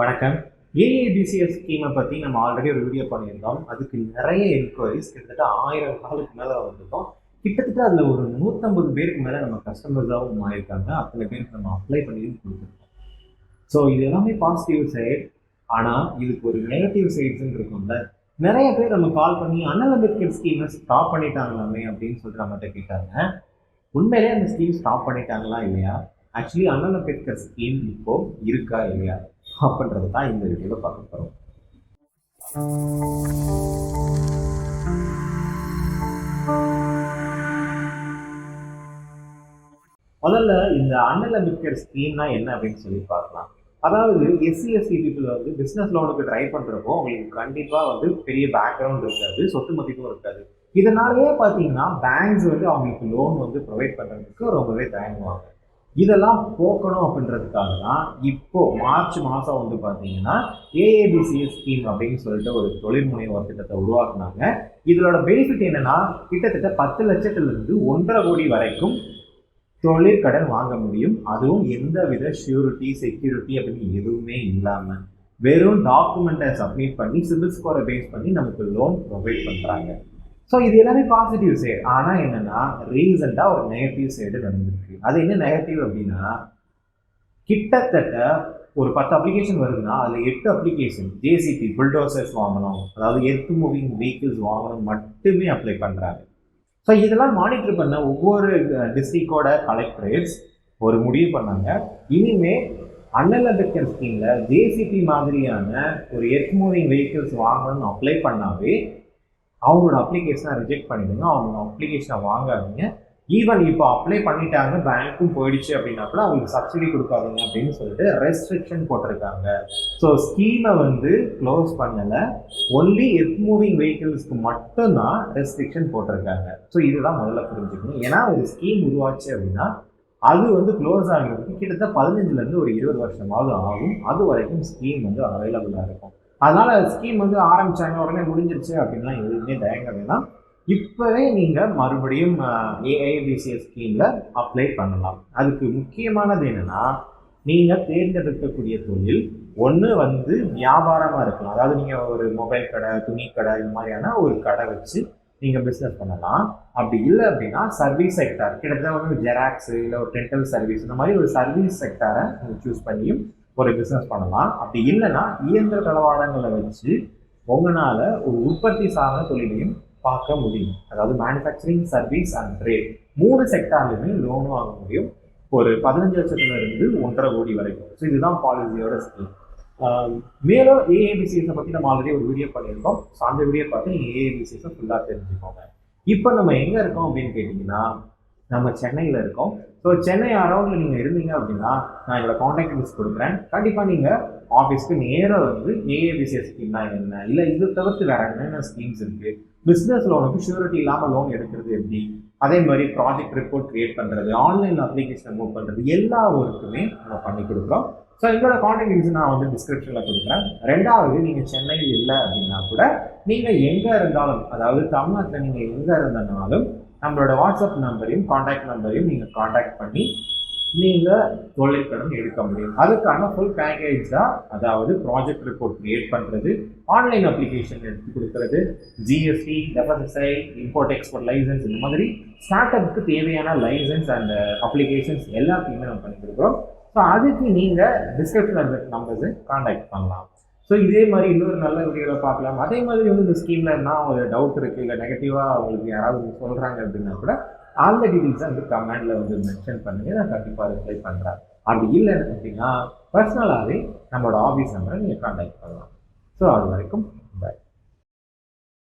வணக்கம். ஏஏபிசிஎஸ் ஸ்கீமை பற்றி நம்ம ஆல்ரெடி ஒரு வீடியோ பண்ணியிருந்தோம். அதுக்கு நிறைய என்கொயரிஸ் கிட்டத்தட்ட 1000 காலுக்கு மேலே வந்திருக்கோம். கிட்டத்தட்ட அதில் ஒரு 150 பேருக்கு மேலே நம்ம கஸ்டமர்ஸாகவும் மாறியிருக்காங்க. அத்தனை பேருக்கு நம்ம அப்ளை பண்ணி கொடுத்துருக்கோம். ஸோ இது எல்லாமே பாசிட்டிவ் சைட். ஆனால் இதுக்கு ஒரு நெகட்டிவ் சைட்ஸ்ன்னு இருக்கும்ல. நிறைய பேர் நம்ம கால் பண்ணி அண்ணல் அம்பேத்கர் ஸ்கீமை ஸ்டாப் பண்ணிட்டாங்களாமே அப்படின்னு சொல்லிட்டு நம்மகிட்ட கேட்டாங்க. உண்மையிலே அந்த ஸ்கீம் ஸ்டாப் பண்ணிட்டாங்களா இல்லையா, ஆக்சுவலி அண்ணல் அம்பேத்கர் ஸ்கீம் இப்போ இருக்கா இல்லையா அப்படின்றது தான் இந்த வீடியோவில் பார்க்க போகிறோம். முதல்ல இந்த அண்ணல் அம்பேத்கர் ஸ்கீம்னா என்ன அப்படின்னு சொல்லி பார்க்கலாம். அதாவது எஸ்சி பீப்புள் வந்து பிஸ்னஸ் லோனுக்கு ட்ரை பண்ணுறப்போ அவங்களுக்கு கண்டிப்பாக பெரிய பேக்ரவுண்ட் இருக்காது, சொத்து மதிப்பும் இருக்காது. இதனாலேயே பார்த்தீங்கன்னா பேங்க்ஸ் அவங்களுக்கு லோன் ப்ரொவைட் பண்ணுறதுக்கு ரொம்பவே தயங்குவாங்க. இதெல்லாம் போக்கணும் அப்படின்றதுக்காக தான் இப்போ மார்ச் மாதம் பார்த்தீங்கன்னா ஏஏபிசிஎஸ் ஸ்கீம் அப்படின்னு சொல்லிட்டு ஒரு தொழில் முனைவோர் திட்டத்தை உருவாக்குனாங்க. இதோட பெனிஃபிட் என்னன்னா, கிட்டத்தட்ட 10 லட்சத்திலிருந்து 1.5 கோடி வரைக்கும் தொழிற்கடன் வாங்க முடியும். அதுவும் எந்த வித ஷூரிட்டி செக்யூரிட்டி அப்படின்னு எதுவுமே இல்லாமல் வெறும் டாக்குமெண்ட்டை சப்மிட் பண்ணி சிபில் ஸ்கோரை பேஸ் பண்ணி நமக்கு லோன் ப்ரொவைட் பண்ணுறாங்க. ஸோ இது எல்லாமே பாசிட்டிவ் சைடு. ஆனால் என்னென்னா, ரீசெண்டாக ஒரு நெகட்டிவ் சைடு நடந்திருக்கு. அது என்ன நெகட்டிவ் அப்படின்னா, கிட்டத்தட்ட ஒரு 10 அப்ளிகேஷன் வருதுன்னா அதில் 8 அப்ளிகேஷன் ஜேசிபி புல்டோசர்ஸ் வாங்கணும், அதாவது எர்த் மூவிங் வெஹிக்கிள்ஸ் வாங்கணும் மட்டுமே அப்ளை பண்ணுறாங்க. ஸோ இதெல்லாம் மானிட்டர் பண்ண ஒவ்வொரு டிஸ்ட்ரிக்டோட கலெக்டரேட்ஸ் ஒரு முடிவு பண்ணாங்க. இனிமேல் அண்ணல் அம்பேத்கர் ஸ்கீமில் ஜேசிபி மாதிரியான ஒரு எர்த் மூவிங் வெஹிக்கிள்ஸ் வாங்கணும்னு அப்ளை பண்ணாவே அவங்களோட அப்ளிகேஷனை ரிஜெக்ட் பண்ணிடுங்க, அவங்களோட அப்ளிகேஷனை வாங்காதீங்க. ஈவன் இப்போ அப்ளை பண்ணிட்டாங்க, பேங்க்கும் போயிடுச்சு அப்படின்னா கூட அவங்களுக்கு சப்சிடி கொடுக்காதீங்க அப்படின்னு சொல்லிட்டு ரெஸ்ட்ரிக்ஷன் போட்டிருக்காங்க. ஸோ ஸ்கீமை க்ளோஸ் பண்ணலை, ஒன்லி எர்த் மூவிங் வெஹிக்கிள்ஸ்க்கு மட்டும்தான் ரெஸ்ட்ரிக்ஷன் போட்டிருக்காங்க. ஸோ இதுதான் முதல்ல புரிஞ்சுக்கணும். ஏன்னா ஒரு ஸ்கீம் உருவாச்சு அப்படின்னா அது க்ளோஸ் ஆகிறதுக்கு கிட்டத்தட்ட 15லேருந்து ஒரு 20 வருஷமாவது ஆகும். அது வரைக்கும் ஸ்கீம் அவைலபிளாக இருக்கும். அதனால ஸ்கீம் ஆரம்பிச்சாங்க உடனே முடிஞ்சிருச்சு அப்படின்லாம் எதுவுமே தயங்க வேணாம். இப்போவே நீங்கள் மறுபடியும் ஏஐபிசிஎஸ் ஸ்கீமில் அப்ளை பண்ணலாம். அதுக்கு முக்கியமானது என்னென்னா, நீங்கள் தேர்ந்தெடுக்கக்கூடிய தொழில் ஒன்று வியாபாரமாக இருக்கலாம். அதாவது நீங்கள் ஒரு மொபைல் கடை, துணி கடை, இந்த மாதிரியான ஒரு கடை வச்சு நீங்கள் பிஸ்னஸ் பண்ணலாம். அப்படி இல்லை அப்படின்னா சர்வீஸ் செக்டார், கிட்டத்தட்ட ஜெராக்ஸு இல்லை ஒரு டென்டல் சர்வீஸ், இந்த மாதிரி ஒரு சர்வீஸ் செக்டாரை நீங்கள் சூஸ் பண்ணியும் ஒரு பிஸ்னஸ் பண்ணலாம். அப்படி இல்லைன்னா இயந்திர தளவாடங்களை வச்சு உங்களால் ஒரு உற்பத்தி சார்ந்த தொழிலையும் பார்க்க முடியும். அதாவது மேனுஃபேக்சரிங், சர்வீஸ் அண்ட் ட்ரேட் 3 செக்டார்லையுமே லோன் வாங்க முடியும். ஒரு 15 லட்சத்துலேருந்து 1.5 கோடி வரைக்கும். ஸோ இதுதான் பாலிசியோட ஸ்கீம். மேலும் ஏஏபிசிஎஸை பற்றி நம்ம ஆல்ரெடி ஒரு வீடியோ பண்ணியிருக்கோம். ஸோ அந்த வீடியோ பார்த்து நீங்கள் ஏஏபிசிஎஸை ஃபுல்லாக தெரிஞ்சுக்கோங்க. இப்போ நம்ம எங்கே இருக்கோம் அப்படின்னு கேட்டிங்கன்னா, நம்ம சென்னையில் இருக்கோம். ஸோ சென்னை அரௌண்டில் நீங்கள் இருந்தீங்க அப்படின்னா நான் என்னோட காண்டாக்ட் லிஸ்ட் கொடுக்குறேன். கண்டிப்பாக நீங்கள் ஆஃபீஸ்க்கு நேராக ஏஏபிசிஎஸ் ஸ்கீம்னா என்ன, இல்லை இது தவிர்த்து வேறு என்னென்ன ஸ்கீம்ஸ் இருக்குது, பிஸ்னஸ் லோனுக்கு ஷூரிட்டி இல்லாமல் லோன் எடுக்கிறது எப்படி, அதே மாதிரி ப்ராஜெக்ட் ரிப்போர்ட் கிரியேட் பண்ணுறது, ஆன்லைன் அப்ளிகேஷன் மூவ் பண்ணுறது, எல்லா ஒர்க்குமே நம்ம பண்ணி கொடுக்குறோம். ஸோ எங்களோட காண்டாக்ட் டீல்ஸ் நான் டிஸ்கிரிப்ஷனில் கொடுக்குறேன். ரெண்டாவது, நீங்கள் சென்னையில் இல்லை அப்படின்னா கூட நீங்கள் எங்கே இருந்தாலும், அதாவது தமிழ்நாட்டில் நீங்கள் எங்கே இருந்தனாலும் நம்மளோட வாட்ஸ்அப் நம்பரையும் காண்டாக்ட் நம்பரையும் நீங்கள் காண்டாக்ட் பண்ணி நீங்கள் தொழிற்கடன் எடுக்க முடியும். அதுக்கான ஃபுல் பேக்கேஜ் தான், அதாவது ப்ராஜெக்ட் ரிப்போர்ட் கிரியேட் பண்ணுறது, ஆன்லைன் அப்ளிகேஷன் எடுத்து கொடுக்கறது, GST, FSSAI, import export license, இந்த மாதிரி ஸ்டார்ட் அப்புக்கு தேவையான லைசன்ஸ் அண்ட் அப்ளிகேஷன்ஸ் எல்லாத்தையுமே நம்ம பண்ணி கொடுக்குறோம். ஸோ அதுக்கு நீங்கள் டிஸ்கிரிப்ஷனில் இருக்க நம்பர்ஸை காண்டாக்ட் பண்ணலாம். ஸோ இதே மாதிரி இன்னொரு நல்ல வீடியோவில் பார்க்கலாம். அதே மாதிரி இந்த ஸ்கீமில் என்ன ஒரு டவுட் இருக்குது, இல்லை நெகட்டிவாக அவங்களுக்கு யாராவது சொல்கிறாங்க அப்படின்னா கூட அந்த டீட்டெயில்ஸை கமெண்டில் மென்ஷன் பண்ணுங்க, நான் கண்டிப்பாக ரிப்ளை பண்ணுறேன். அப்படி இல்லை அப்படின்னா பர்சனலாகவே நம்மளோட ஆஃபீஸ் நம்பரை நீங்கள் காண்டாக்ட் பண்ணலாம். ஸோ அது வரைக்கும் பாய்.